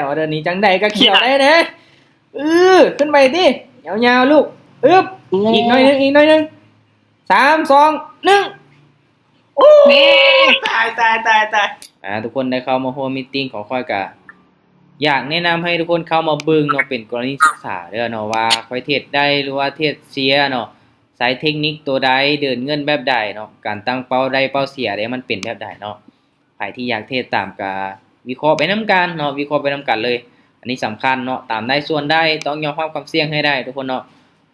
ออเดอร์นี้จังใดก็เขียวได้นะขึ้นไปดิยาวๆลูกอีกหน่อยนึง3 2 1โอ้ตายทุกคนได้เข้ามาโฮมมีตติ้งของค่อยกะอยากแนะนำให้ทุกคนเข้ามาเบิ่งเนาะเป็นกรณีศึกษาเด้อเนาะว่าค่อยเทรดได้หรือว่าเทรดเสียเนาะสายเทคนิคตัวใดเดินเงินแบบใดเนาะการตั้งเป้าได้เป้าเสียได้มันเป็นแบบใดเนาะใครที่อยากเทรดตามกะวิเคราะห์ไปนำกันเนาะวิเคราะห์ไปนำกันเลยอันนี้สำคัญเนาะตามได้ส่วนได้ต้องยอมรับความเสี่ยงให้ได้ทุกคนเนาะ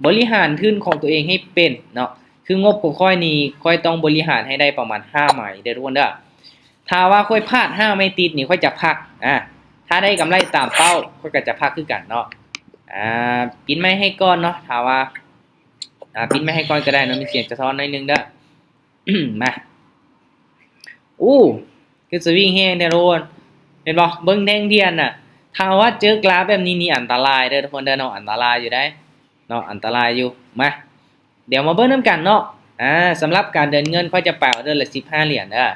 บริหารทุนของตัวเองให้เป็นเนาะคืองบของค่อยนี่ค่อยต้องบริหารให้ได้ประมาณ5หมายเด้อทุกคนเด้อถ้าว่าค่อยพลาด5ไม่ติดนี่ค่อยจะพักถ้าได้กำไรตามเป้าค่อยก็จะพักคือกันเนาะปิดไม่ให้ก่อนเนาะถ้าว่าปิดไม่ให้ก่อนก็ได้เนาะมีเสียงสะท้อนหน่อยนึงเด้อ มาคือสวิงแฮงเด้อทุกคนเห็นบ่เบิ่งแทงเทียนน่ะถ้าว่าเจอกราฟแบบนี้นี่อันตรายเด้อทุกคนเด้อเนาะอันตรายอยู่ได้เนาะอันตรายอยู่มาเดี๋ยวมาเบิ่งนำกันเนาะสำหรับการเดินเงินค่อยจะแปลเดือนละ15เหรียญเด้อ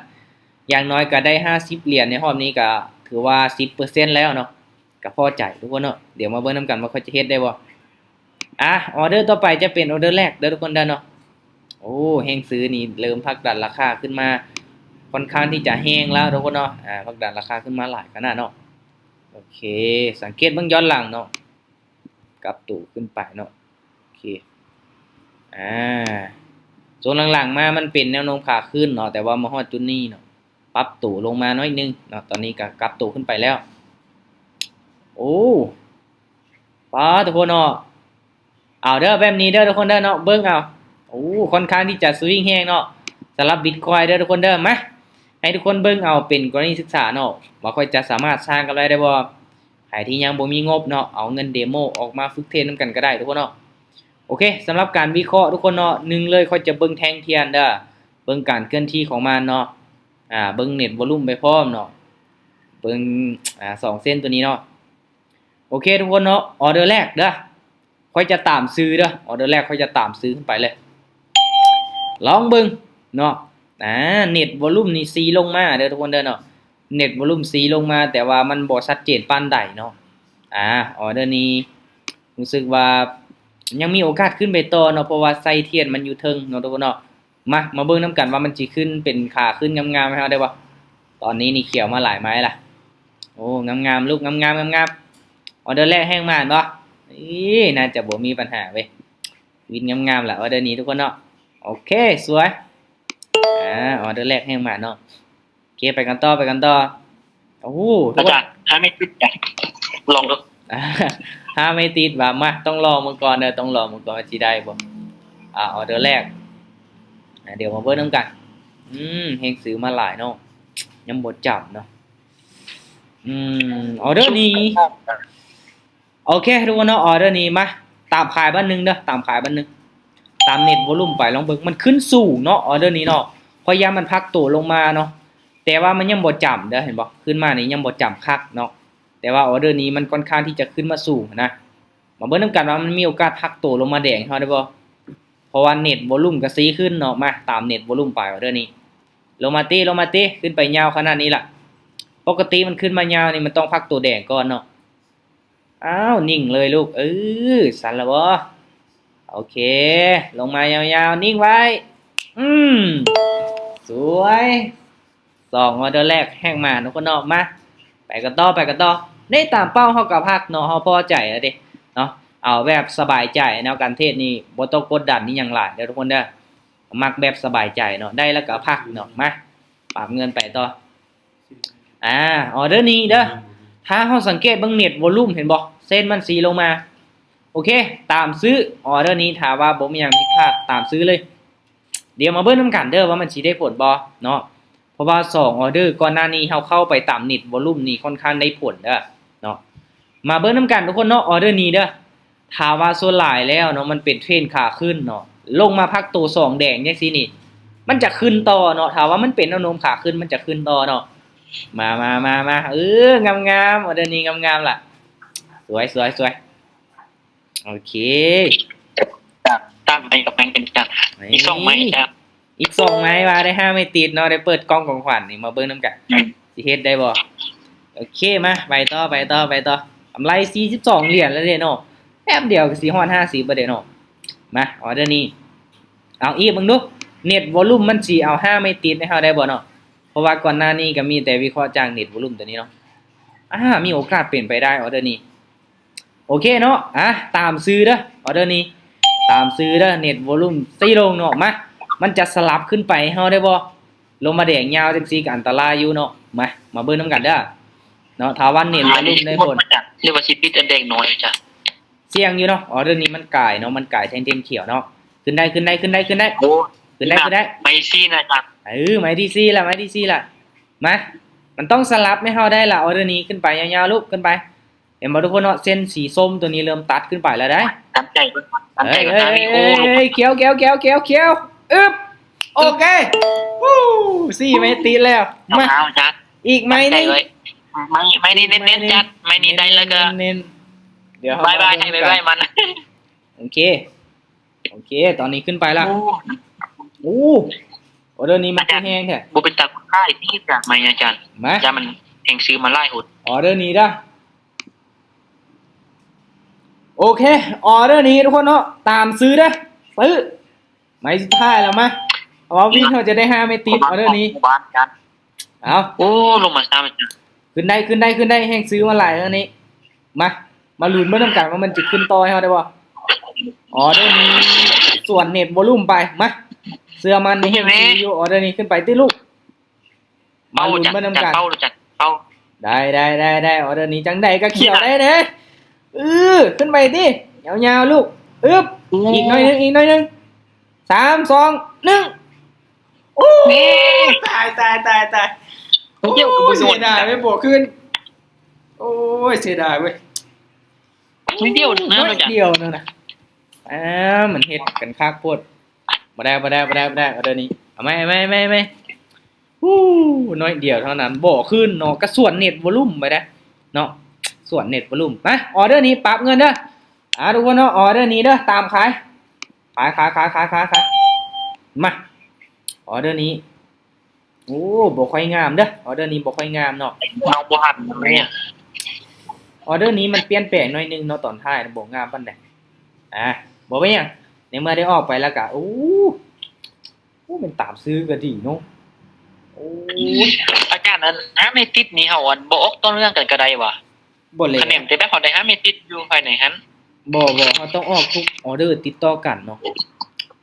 อย่างน้อยก็ได้50เหรียญในรอบนี้ก็ถือว่า 10% แล้วเนาะก็พอใจทุกคนเนาะเดี๋ยวมาเบิ่งนำกันว่าค่อยจะเฮ็ดได้บ่ออเดอร์ต่อไปจะเป็นออเดอร์แรกเด้อทุกคนเด้อเนาะแฮงซื้อนี่เริ่มผลักดันราคาขึ้นมาค่อนข้างที่จะแห้งแล้วทุกคนเนาะผลักดันราคาขึ้นมาหลายขนาดเนาะโอเคสังเกตเบิ่งย้อนหลังเนาะกลับตู่ขึ้นไปเนาะโอเคโซนหลังๆมามันเป็นแนวโน้มขาขึ้นเนาะแต่ว่ามาฮอดจุดนี้เนาะปรับตู่ลงมาน้อยนึงเนาะตอนนี้ก็กลับตู่ขึ้นไปแล้วป้าทุกคนเนาะเอาเด้อแบบนี้เด้อทุกคนเด้อเนาะเบิ่งเอาค่อนข้างที่จะสวิงแฮงเนาะสำหรับ Bitcoin เด้อทุกคนเด้อมาให้ทุกคนเบิ่งเอาเป็นกรณีศึกษาเนาะว่าค่อยจะสามารถสร้างกำไรได้บ่ใครที่ยังบ่มีงบเนาะเอาเงินเดโมออกมาฝึกเทรดนำกันก็ได้ทุกคนเนาะโอเคสำหรับการวิเคราะห์ทุกคนเนาะ1เลยค่อยจะเบิ่งแท่งเทียนเด้อเบิ่งการเคลื่อนที่ของมันเนาะเบิ่งเน็ตวอลุ่มไปพร้อมเนาะเบิ่ง2เส้นตัวนี้เนาะโอเคทุกคนเนาะออเดอร์แรกเด้อค่อยจะตามซื้อเด้อออเดอร์แรกค่อยจะตามซื้อขึ้นไปเลยลองเบิ่งเนาะเน็ตวอลุ่มนี่ซีลงมาเด้อทุกคนเด้อเนาะเน็ตวอลุ่มซีลงมาแต่ว่ามันบ่ชัดเจนปานใดเนาะออเดอร์นี้รู้สึกว่ายังมีโอกาสขึ้นไปต่อเนาะเพราะว่าไส้เทียนมันอยู่เทิงเนาะทุกคนเนาะมาเบิ่งนํกันว่ามันสิขึ้นเป็นขาขึ้นงามๆให้เฮาได้บ่ตอนนี้นี่เขียวมาหลายไม้ล่ะงามๆลูกงามออเดอร์แรกแห้งมากเนาะน่าจะบ่มีปัญหาเว้ยวินงามๆล่ะออเดอร์นี้ทุกคนเนาะโอเคสวยออเดอร์แรกแห้งมากเนาะโอเคไปกันต่อทุกคนถ้าไม่ติดกันลองดูถ้าไม่ติดว่ามาต้องรอมังกรเด้อต้องรอมังกรสิได้บ่ออเดอร์แรกเดี๋ยวมาเบิ่งนำกันแฮงซื้อมาหลายเนาะยังบ่จับเนาะออเดอร์นี้โอเคทุกคนเนาะออเดอร์นี้มาตามขายบ้านนึงเด้อตามขายบ้านนึงตามเน็ตวอลุ่มไปลองเบิ่งมันขึ้นสูงเนาะออเดอร์นี้เนาะพยายามมันพักตัวลงมาเนาะแต่ว่ามันยังบ่จำเด้อเห็นบ่ขึ้นมานี่ยังบ่จำคักเนาะแต่ว่าออเดอร์นี้มันค่อนข้างที่จะขึ้นมาสูงนะมาเบิ่งนำกันว่ามันมีโอกาสพักตัวลงมาแดงเฮาได้บ่เพราะว่าเน็ตวอลุ่มก็ซีขึ้นเนาะมาตามเน็ตวอลุ่มไปออเดอร์นี้ลงมาติขึ้นไปยาวขนาดนี้ล่ะปกติมันขึ้นมายาวนี่มันต้องพักตัวแดงก่อนเนาะนิ่งเลยลูกสั่นแล้วบ่โอเคลงมายาวๆนิ่งไว้สวย2ออเดอร์แรกแห้งมาทุกคนเนาะมาไปกันต่อได้ตามเป้าเฮาก็พักเนาะเฮาพอใจแล้วเด้เนาะเอาแบบสบายใจแนวการเทรดนี่บ่ต้องกดดันนี่หยังหลายเด้อทุกคนเด้อมักแบบสบายใจเนาะได้แล้วก็พักเนาะมาปรับเงินไปต่อออเดอร์นี้เด้อถ้าเฮาสังเกตเบิ่งเน็ตวอลุ่มเห็นบ่เส้นมันสีลงมาโอเคตามซื้อออเดอร์นี้ถ้าว่าบ่มีหยังผิดพลาดตามซื้อเลยเดี๋ยวมาเบิ่งนำกันเด้อว่ามันสิได้ผลบ่เนาะเพราะว่า2ออเดอร์ก่อนหน้านี้เฮาเข้าไปตามเน็ตวอลุ่มนี่ค่อนข้างได้ผลเด้อเนาะมาเบิ่งนำกันทุกคนเนาะออเดอร์นี้เด้อถ้าว่าส่วนหลายแล้วเนาะมันเป็นเทรนขาขึ้นเนาะลงมาพักตัว2แดงจังซี่นี่มันจะขึ้นต่อเนาะถ้าว่ามันเป็นแนวโน้มขาขึ้นมันจะขึ้นต่อเนาะมางามออเดอร์นี้งามล่ะสวยโอเคตั้งไปกับแบงค์เป็นจัดอีก2ไม้จ้ะอีก2ไม้ว่าได้5ไม่ติดเนาะได้เปิดกล้องของขวัญนี่มาเบิ่งนำกันสิเฮ็ดได้บ่ โอเคมาไปต่อกำไร42เหรียญแล้วเด้เนาะแป๊บเดียวก็สิฮอด50บ่เด้เนาะมาออเดอร์นี้เอาอีกมึงดูเน็ตวอลลุ่มมันสิเอา5ไม่ติดให้เฮาได้บ่เนาะเพราะว่าก่อนหน้านี้ก็มีแต่วิเคราะห์จากเน็ตวอลลุ่มตัวนี้เนาะมีโอกาสเปลี่ยนไปได้ออเดอร์นี้โอเคเนาะตามซื้อเด้อออเดอร์นี้ตามซื้อเด้อเน็ตวอลลุ่มตีลงเนาะมามันจะสลับขึ้นไปให้เฮาได้บ่ลงมาแดงยาวจังซี่ก็อันตรายอยู่เนาะมาเบิ่งนำกันเด้อเนาะถ้าวันเน็ตวอลลุ่มได้ผล เรียกว่าชิปปิดอันแดงน้อยจ้ะ เสี่ยงอยู่เนาะออเดอร์นี้มันก่ายเนาะมันก่ายแทงเทียนเขียวเนาะขึ้นได้ โอ้ ขึ้นได้ไม่ซี่นะจ๊ะ ไม้ที่สี่ละมามันต้องสลับให้เฮาได้ละออเดอร์นี้ขึ้นไปยาวๆลูกขึ้นไปเห็นบ่ทุกคนเนาะเส้นสีส้มตัวนี้เริ่มตัดขึ้นไปแล้วได้ ตามใจกันโอ้ เขียวอึ๊บโอเควู้สี่ไม้ตีแล้ว มา มา จ้ะ อีกไม้นึง ไม่นี่เน้นๆจัดไม่นี่ได้แล้วก็ เน้นเดี๋ยว บายให้บายมัน โอเคตอนนี้ขึ้นไปละโอ้ออเดอร์นี้มันแห้งแท้ บุเป็นตาค่ายที่จะไม่อาจารย์ มา จะมันแห่งซื้อมาไล่หด ออเดอร์นี้ด้ะโอเคออเดอร์นี้ทุกคนเนาะตามซื้อเด้อซื้อไม้สุดท้ายแล้วมาเอาว่าวิ่งเขาจะได้5ไม่ติดออเดอร์นี้ บ้านกัน เอา โอ้ลงมาซ้ำอาจารย์ ขึ้นได้แห้งซื้อมาหลายแล้วนี้มาลุ้นเมื่อน้ำกันว่ามันจะขึ้นต่อให้เขาได้บ่ออเดอร์นี้ส่วนเน็ตวอลลุ่มไปมาเสื้อมันนี่แห้งซื้ออยู่ออเดอร์นี้ขึ้นไปติลูกมาลุ้นเมื่อน้ำกัน เป้าจัดเป้า ได้ออเดอร์นี้จังใดก็เขียวได้เด้ขึ้นไปดิยาวๆลูกอีกหน่อยนึง3 2 1โอ้ตายเกี่ยวกับบุญ เสียดายไม่บวกขึ้นโอ้ยเสียดายเว้ย ไม่เดียวนะอาจารย์ เดียวนั่นน่ะเหมือนเฮ็ดกันคักโพดบ่ได้ออเดอร์นี้เอาไม่ฮู้น้อยเดียวเท่านั้นบ่ขึ้นเนาะก็ส่วนเน็ตวอลลุ่มไปได้เนาะส่วนเน็ตวอลลุ่มมาออเดอร์นี้ปรับเงินเด้อทุกคนเนาะออเดอร์นี้เด้อตามขายมาออเดอร์นี้โอ้บ่ค่อยงามเด้อออเดอร์นี้บ่ค่อยงามเนาะ น้องบัวหันเนี่ย ออเดอร์นี้มันเปลี่ยนแปลงหน่อยนึงเนาะตอนท้ายบ่งามปานใดบ่เป็นหยังในเมื่อได้ออกไปแล้วก็โอ้มันตามซื้อก็ดีเนาะโอ้ อาจารย์นั้นห้าไม่ติดนี่เฮาอันบ่ออกต้นเรื่องกันก็ได้วะ บ่เลย คะแนนแต่ได้พอได้ห้าไม่ติดอยู่ภายในหัน บ่เขาต้องออกทุกออเดอร์ติดต่อกันเนาะ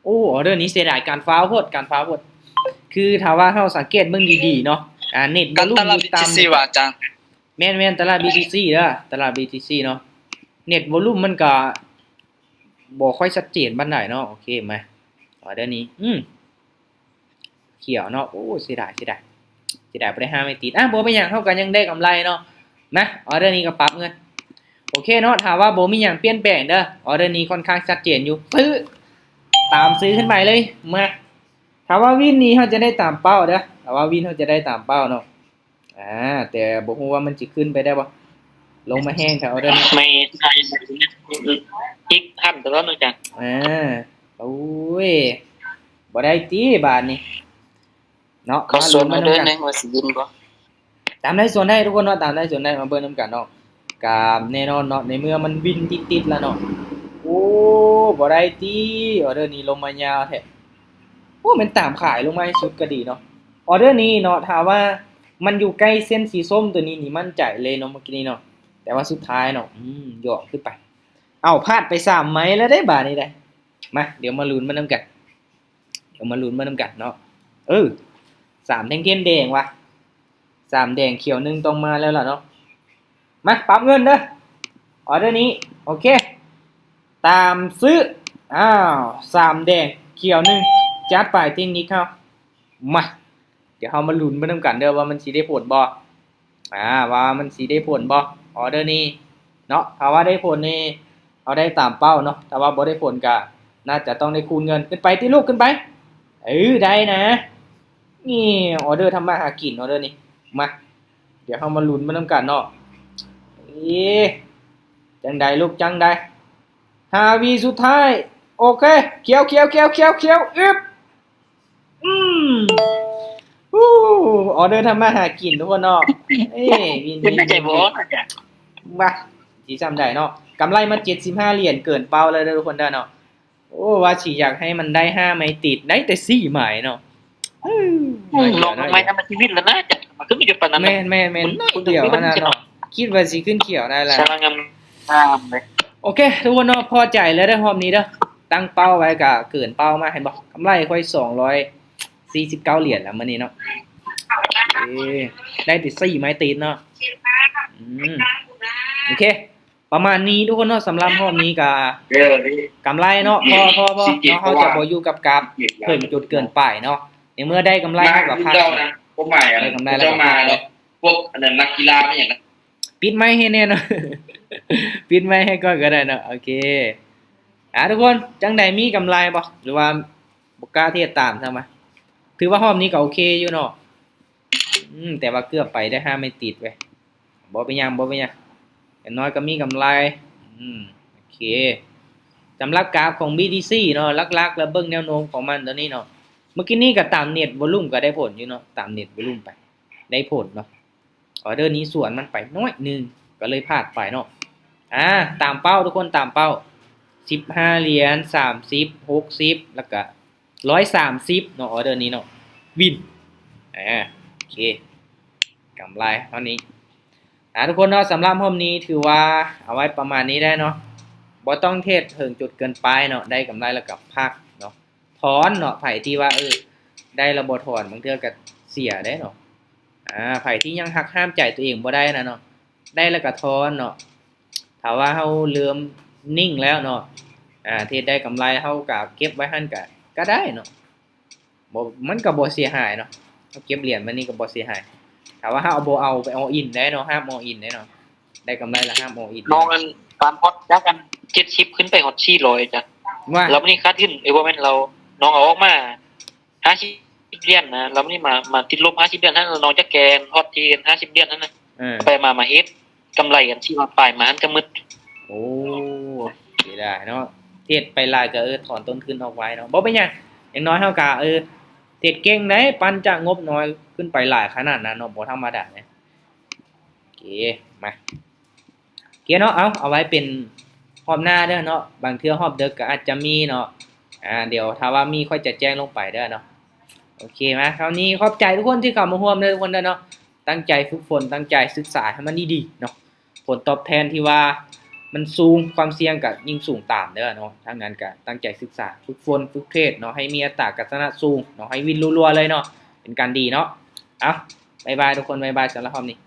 โอ้ออเดอร์นี้เสียดายการฟ้าวโพดคือถ้าว่าเฮาสังเกตเบิ่งดีๆเนาะเน็ต กันตลาด BTC ว่ะอาจารย์ แม่นตลาด BTC เด้อตลาด BTC เนาะเน็ตวอลลุ่มมันก็บ่ค่อยชัดเจนปานใดเนาะโอเคมาออเดอร์นี้เขียวเนาะโอ้เสียดายบ่ได้5ไม่ติดบ่เป็นหยังเฮาก็ยังได้กำไรเนาะนะออเดอร์นี้ก็ปรับเงินโอเคเนาะถ้าว่าบ่มีหยังเปลี่ยนแปลงเด้อออเดอร์นี้ค่อนข้างชัดเจนอยู่ซื้อตามซื้อขึ้นไปเลยมาถ้าว่าวินนี้เฮาจะได้ตามเป้าเด้อถ้าว่าวินเฮาจะได้ตามเป้าเนาะแต่บ่ฮู้ว่ามันสิขึ้นไปได้บ่ลงมาแห้งแถวเด้อนี้ ไม่ใช่อีกหันตลอดอาจารย์ โอ้ยบ่ได้ติบาดนี้เนาะ เขาส่วนมาเด้อในว่าสิยินบ่ ตามได้ส่วนได้ทุกคนเนาะตามได้ส่วนได้มาเบิ่งนำกันเนาะกามแน่นอนเนาะในเมื่อมันวินติดๆแล้วเนาะโอ้บ่ได้ติออเดอร์นี้ลงมายาวแท้โอ้มันตามขายลงมาให้สุดก็ดีเนาะออเดอร์นี้เนาะถ้าว่ามันอยู่ใกล้เส้นสีส้มตัวนี้นี่มั่นใจเลยเนาะเมื่อกี้นี้เนาะแต่ว่าสุดท้ายเนาะย่อขึ้นไปพลาดไป3ไม้แล้วได้บาดนี้ได้มาเดี๋ยวมาลุ้นมานำกันเนาะ3แท่งเทียนแดงว่ะ3แดงเขียว1ต้องมาแล้วล่ะเนาะมาปรับเงินเด้อออเดอร์นี้โอเคตามซื้อ3แดงเขียว1จัดไปทิ้งนี้เข้ามาเดี๋ยวเฮามาลุ้นมานำกันเด้อว่ามันสิได้ผลบ่ว่ามันสิได้ผลบ่ออเดอร์นี้เนาะถ้าว่าได้ผลนี่เอาได้ตามเป้าเนาะถ้าว่าบ่ได้ผลก็น่าจะต้องได้คูณเงินขึ้นไปที่ลูกขึ้นไปได้นะนี่ออเดอร์ทำมาหากินออเดอร์นี้มาเดี๋ยวเฮามาลุ้นมานำกันเนาะจังใดลูกจังใด5วิสุดท้ายโอเคเขียวอึบ ฮู้ออเดอร์ทำมาหากินทุกคนเนาะเอ้ยวิน เป็นใจบ่อาจารย์ มาสิจำได้เนาะกำไรมา75เหรียญเกินเป้าเลยเด้อทุกคนเด้อเนาะโอ้ว่าสิอยากให้มันได้5ไม้ติดได้แต่4ไม้เนาะ น้องทำไมทำมาชีวิตแล้วนะอาจารย์มันก็มีอยู่ปานนั้น แม่นน้อยเดียวเท่านั้นเนาะคิดว่าสิขึ้นเขียวได้แล้ว สารางามเลย โอเคทุกคนเนาะพอใจแล้วได้อรอบนี้เด้อตั้งเป้าไว้ก็เกินเป้ามาเห็นบ่กำไรค่อย249เหรียญแล้วมื้อนี้เนาะได้ติด4ไม้ติดเนาะโอเค ประมาณนี้ทุกคนเนาะสำหรับรอบนี้ก็กำไรเนาะพอเนาะเฮาจะบ่อยู่กับกราฟเพิ่มจุดเกินไปเนาะในเมื่อได้กำไรเฮาก็พัก นะพวกใหม่อะ ได้กำไรแล้วก็ เจ้ามาแล้วพวกอันนั้นนักกีฬาไม่อย่างนั้น ปิดไม้ให้แน่เนาะ ปิดไม้ให้ก่อนก็ได้เนาะโอเคทุกคนจังใดมีกำไรบ่หรือว่าบ่กล้าที่จะตามซะมาถือว่ารอบนี้ก็โอเคอยู่เนาะแต่ว่าเกือบไปได้5ไม่ติดเว้ยบ่เป็นหยังอย่างน้อยก็มีกำไรโอเคสำหรับกราฟของ BTC เนาะลักๆแล้วเบิ่งแนวโน้มของมันตอนนี้เนาะเมื่อกี้นี้ก็ตามเน็ตวอลุ่มก็ได้ผลอยู่เนาะตามเน็ตวอลุ่มไปได้ผลเนาะออเดอร์นี้ส่วนมันไปน้อยนึงก็เลยพลาดไปเนาะตามเป้าทุกคนตามเป้า15เหรียญ30 60แล้วก็130เนาะออเดอร์นี้เนาะวินโอเคกำไรเท่านี้ทุกคนเนาะสำหรับรอบนี้ถือว่าเอาไว้ประมาณนี้ได้เนาะบ่ต้องเทศถึงจุดเกินไปเนาะได้กำไรแล้วก็พักเนาะถอนเนาะไผที่ว่าได้ระบบถอนบางเทื่อก็เสียได้เนาะไผที่ยังหักห้ามใจตัวเองบ่ได้นะเนาะได้แล้วก็ถอนเนาะถ้าว่าเฮาเริ่มนิ่งแล้วเนาะเทศได้กำไรเฮาก็เก็บไว้หั่นก็ได้เนาะบ่มันก็บ่เสียหายเนาะเฮาเก็บเหรียญมันนี่ก็บ่เสียหายถ้าว่าเฮาบ่เอาไปall inได้เนาะห้ามall inได้เนาะได้กำไรแล้วห้ามall in น้องกันตามฮอตยักกัน70ขึ้นไปฮอต400จ้ะ ว่า แล้ววันนี้คัดขึ้นว่าแม่นเราน้องเอาออกมา50เหรียญนะแล้ววันนี้มาติดลบ50เหรียญนั้นน้องจะแกนฮอตทีน50เหรียญนั้นนะ ไปมาเฮ็ดกำไรกันที่ว่าปลายมาหันจะมืด โอ้เสียดายเนาะเทศไปหลายก็ถอนต้นทุนออกไว้เนาะบ่เป็นหยังอย่างน้อยเฮาก็เทศเก่งได้ปันจากงบน้อยขึ้นไปหลายขนาดนั้นเนาะบ่ธรรมดาเนี่ยโอเคมาโอเคเนาะเอาไว้เป็นรอบหน้าเด้อเนาะบางเทื่อรอบดึกก็อาจจะมีเนาะเดี๋ยวถ้าว่ามีค่อยจะแจ้งลงไปเด้อเนาะโอเคมาคราวนี้ขอบใจทุกคนที่เข้ามาร่วมเด้อทุกคนเด้อเนาะตั้งใจฝึกฝนตั้งใจศึกษาให้มันดีๆเนาะผลตอบแทนที่ว่ามันสูงความเสี่ยงก็ยิ่งสูงตามเด้อเนาะทั้งนั้นก็ตั้งใจศึกษาฝึกฝนฝึกเทรดเนาะให้มีอัตราการชนะสูงเนาะให้วินรัวๆเลยเนาะเป็นการดีเนาะบ๊ายบายทุกคนบ๊ายบายสำหรับรอบนี้